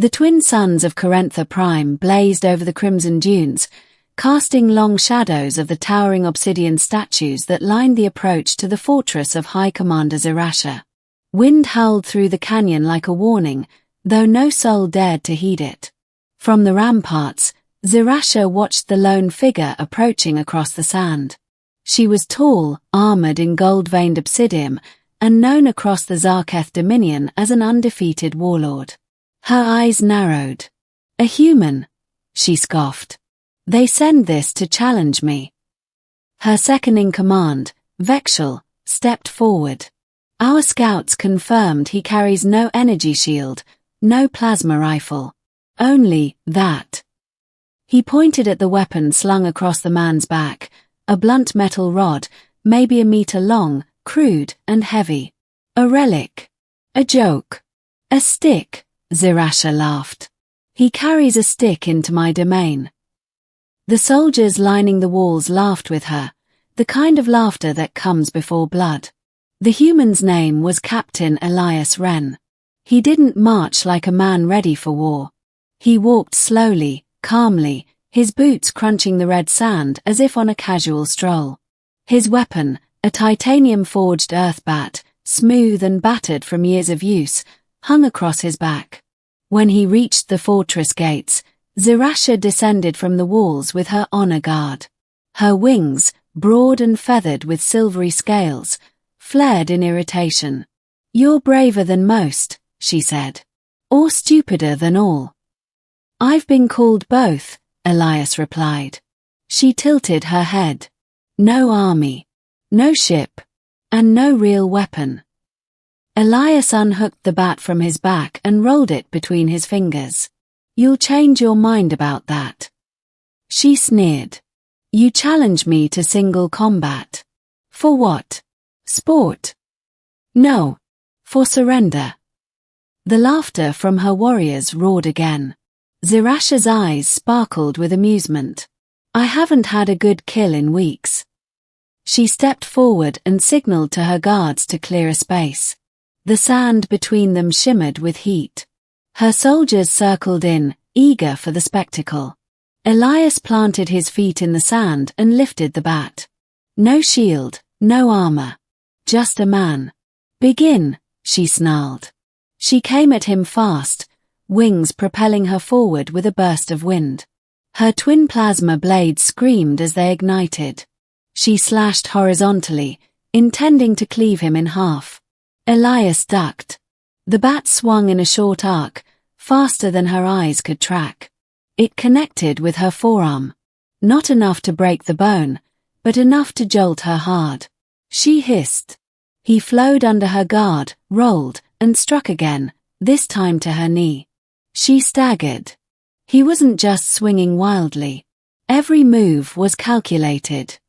The twin suns of Corentha Prime blazed over the crimson dunes, casting long shadows of the towering obsidian statues that lined the approach to the fortress of High Commander Zirasha. Wind howled through the canyon like a warning, though no soul dared to heed it. From the ramparts, Zirasha watched the lone figure approaching across the sand. She was tall, armored in gold-veined obsidian, and known across the Zarketh Dominion as an undefeated warlord. Her eyes narrowed. "A human," she scoffed. "They send this to challenge me." Her second-in-command, Vexhal, stepped forward. "Our scouts confirmed he carries no energy shield, no plasma rifle. Only that." He pointed at the weapon slung across the man's back, a blunt metal rod, maybe a meter long, crude and heavy. "A relic. A joke. A stick," Zirasha laughed. "He carries a stick into my domain." The soldiers lining the walls laughed with her, the kind of laughter that comes before blood. The human's name was Captain Elias Wren. He didn't march like a man ready for war. He walked slowly, calmly, his boots crunching the red sand as if on a casual stroll. His weapon, a titanium-forged earth bat, smooth and battered from years of use, hung across his back. When he reached the fortress gates, Zirasha descended from the walls with her honor guard. Her wings, broad and feathered with silvery scales, flared in irritation. "You're braver than most," she said. "Or stupider than all." "I've been called both," Elias replied. She tilted her head. "No army, no ship, and no real weapon." Elias unhooked the bat from his back and rolled it between his fingers. "You'll change your mind about that." She sneered. "You challenge me to single combat. For what? Sport?" "No. For surrender." The laughter from her warriors roared again. Zirasha's eyes sparkled with amusement. "I haven't had a good kill in weeks." She stepped forward and signaled to her guards to clear a space. The sand between them shimmered with heat. Her soldiers circled in, eager for the spectacle. Elias planted his feet in the sand and lifted the bat. "No shield, no armor. Just a man." "Begin," she snarled. She came at him fast, wings propelling her forward with a burst of wind. Her twin plasma blades screamed as they ignited. She slashed horizontally, intending to cleave him in half. Elias ducked. The bat swung in a short arc, faster than her eyes could track. It connected with her forearm. Not enough to break the bone, but enough to jolt her hard. She hissed. He flowed under her guard, rolled, and struck again, this time to her knee. She staggered. He wasn't just swinging wildly. Every move was calculated.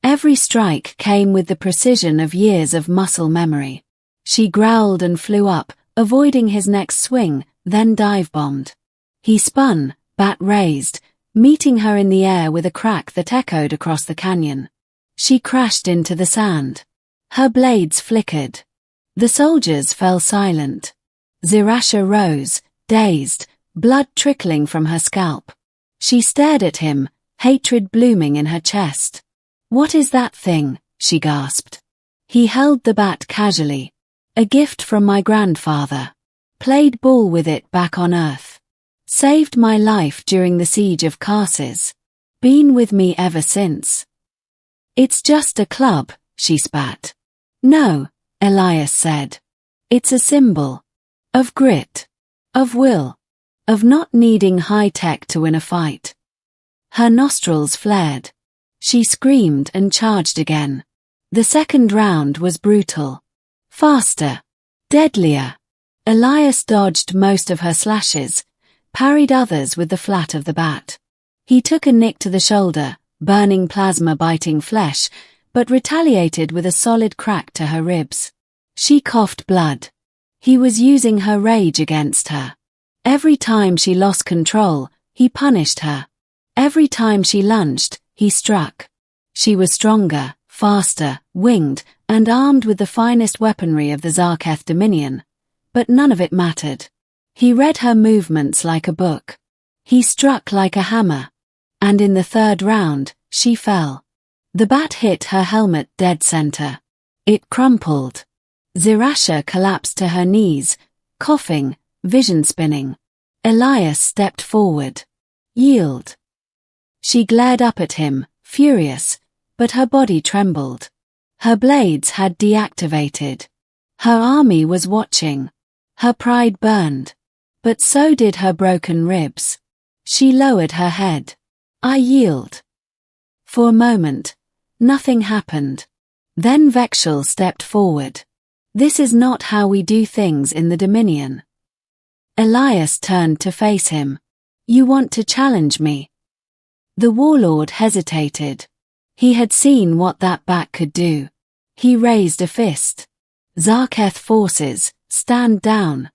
Every strike came with the precision of years of muscle memory. She growled and flew up, avoiding his next swing, then dive-bombed. He spun, bat raised, meeting her in the air with a crack that echoed across the canyon. She crashed into the sand. Her blades flickered. The soldiers fell silent. Zirasha rose, dazed, blood trickling from her scalp. She stared at him, hatred blooming in her chest. "What is that thing?" she gasped. He held the bat casually. "A gift from my grandfather. Played ball with it back on Earth. Saved my life during the siege of Karsis. Been with me ever since." "It's just a club," she spat. "No," Elias said. "It's a symbol. Of grit. Of will. Of not needing high-tech to win a fight." Her nostrils flared. She screamed and charged again. The second round was brutal. Faster. Deadlier. Elias dodged most of her slashes, parried others with the flat of the bat. He took a nick to the shoulder, burning plasma biting flesh, but retaliated with a solid crack to her ribs. She coughed blood. He was using her rage against her. Every time she lost control, he punished her. Every time she lunged, he struck. She was stronger, faster, winged, and armed with the finest weaponry of the Zarketh Dominion. But none of it mattered. He read her movements like a book. He struck like a hammer. And in the third round, she fell. The bat hit her helmet dead center. It crumpled. Zirasha collapsed to her knees, coughing, vision spinning. Elias stepped forward. Yield. She glared up at him, furious, but her body trembled. Her blades had deactivated. Her army was watching. Her pride burned. But so did her broken ribs. She lowered her head. I yield. For a moment, nothing happened. Then Vex'shel stepped forward. This is not how we do things in the Dominion. Elias turned to face him. You want to challenge me? The Warlord hesitated. He had seen what that bat could do. He raised a fist. Zarketh forces, stand down.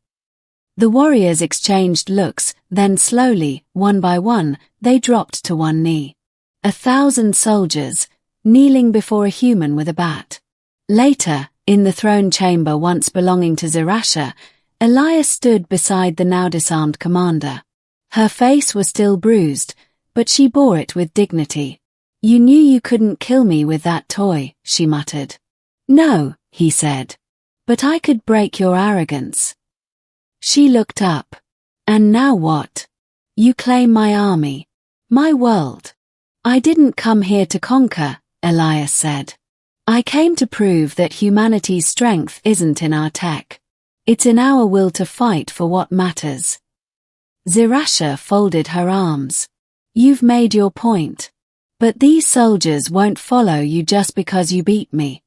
The warriors exchanged looks, then slowly, one by one, they dropped to one knee. 1,000 soldiers, kneeling before a human with a bat. Later, in the throne chamber once belonging to Zirasha, Elias stood beside the now disarmed commander. Her face was still bruised, but she bore it with dignity. You knew you couldn't kill me with that toy, she muttered. No, he said. But I could break your arrogance. She looked up. And now what? You claim my army. My world. I didn't come here to conquer, Elias said. I came to prove that humanity's strength isn't in our tech. It's in our will to fight for what matters. Zirasha folded her arms. You've made your point. But these soldiers won't follow you just because you beat me.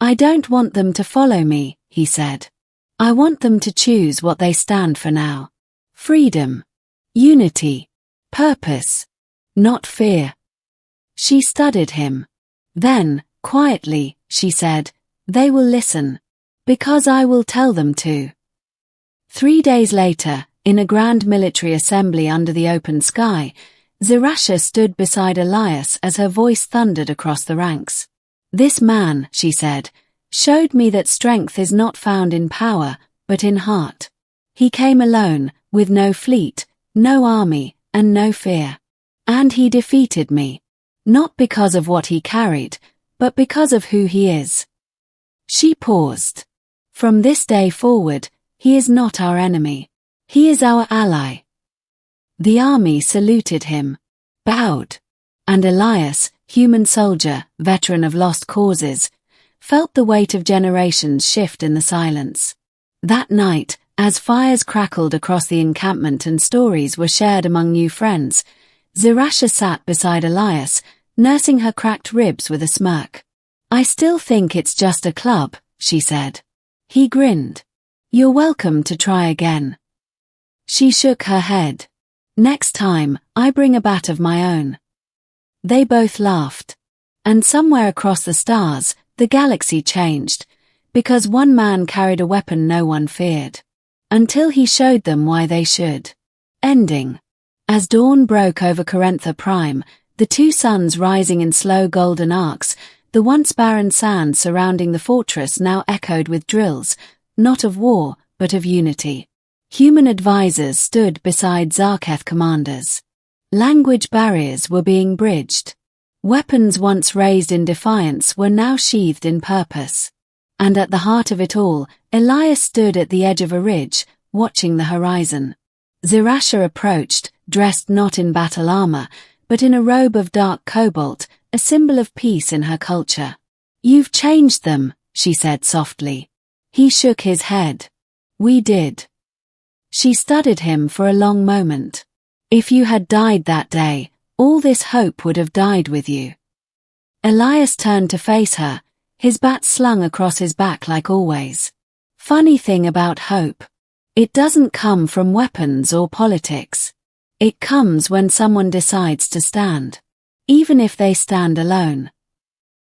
I don't want them to follow me, he said. I want them to choose what they stand for now. Freedom. Unity. Purpose. Not fear. She studied him. Then, quietly, she said, they will listen. Because I will tell them to. 3 days later, in a grand military assembly under the open sky, Zirasha stood beside Elias as her voice thundered across the ranks. This man, she said, showed me that strength is not found in power, but in heart. He came alone, with no fleet, no army, and no fear. And he defeated me. Not because of what he carried, but because of who he is. She paused. From this day forward, he is not our enemy. He is our ally. The army saluted him, bowed, and Elias, human soldier, veteran of lost causes, felt the weight of generations shift in the silence. That night, as fires crackled across the encampment and stories were shared among new friends, Zirasha sat beside Elias, nursing her cracked ribs with a smirk. I still think it's just a club, she said. He grinned. You're welcome to try again. She shook her head. Next time, I bring a bat of my own. They both laughed. And somewhere across the stars, the galaxy changed, because one man carried a weapon no one feared. Until he showed them why they should. Ending. As dawn broke over Carentha Prime, the two suns rising in slow golden arcs, the once barren sand surrounding the fortress now echoed with drills, not of war, but of unity. Human advisors stood beside Zarketh commanders. Language barriers were being bridged. Weapons once raised in defiance were now sheathed in purpose. And at the heart of it all, Elias stood at the edge of a ridge, watching the horizon. Zirasha approached, dressed not in battle armor, but in a robe of dark cobalt, a symbol of peace in her culture. You've changed them, she said softly. He shook his head. We did. She studied him for a long moment. If you had died that day, all this hope would have died with you. Elias turned to face her, his bat slung across his back like always. Funny thing about hope. It doesn't come from weapons or politics. It comes when someone decides to stand. Even if they stand alone.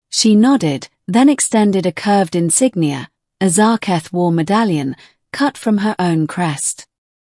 She nodded, then extended a curved insignia, a Zarketh war medallion, cut from her own crest.